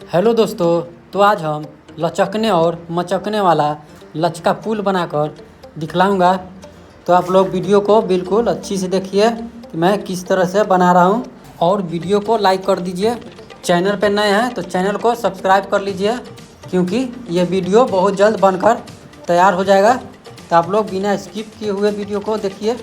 Hello दोस्तों। तो आज हम लचकने और मचकने वाला लचका पुल बनाकर दिखलाऊंगा। तो आप लोग वीडियो को बिल्कुल अच्छी से देखिए कि मैं किस तरह से बना रहा हूं, और वीडियो को लाइक कर दीजिए। चैनल पर नए हैं तो चैनल को सब्सक्राइब कर लीजिए, क्योंकि ये वीडियो बहुत जल्द बनकर तैयार हो जाएगा। तो आप लोग बिना स्किप किए हुए वीडियो को देखिए।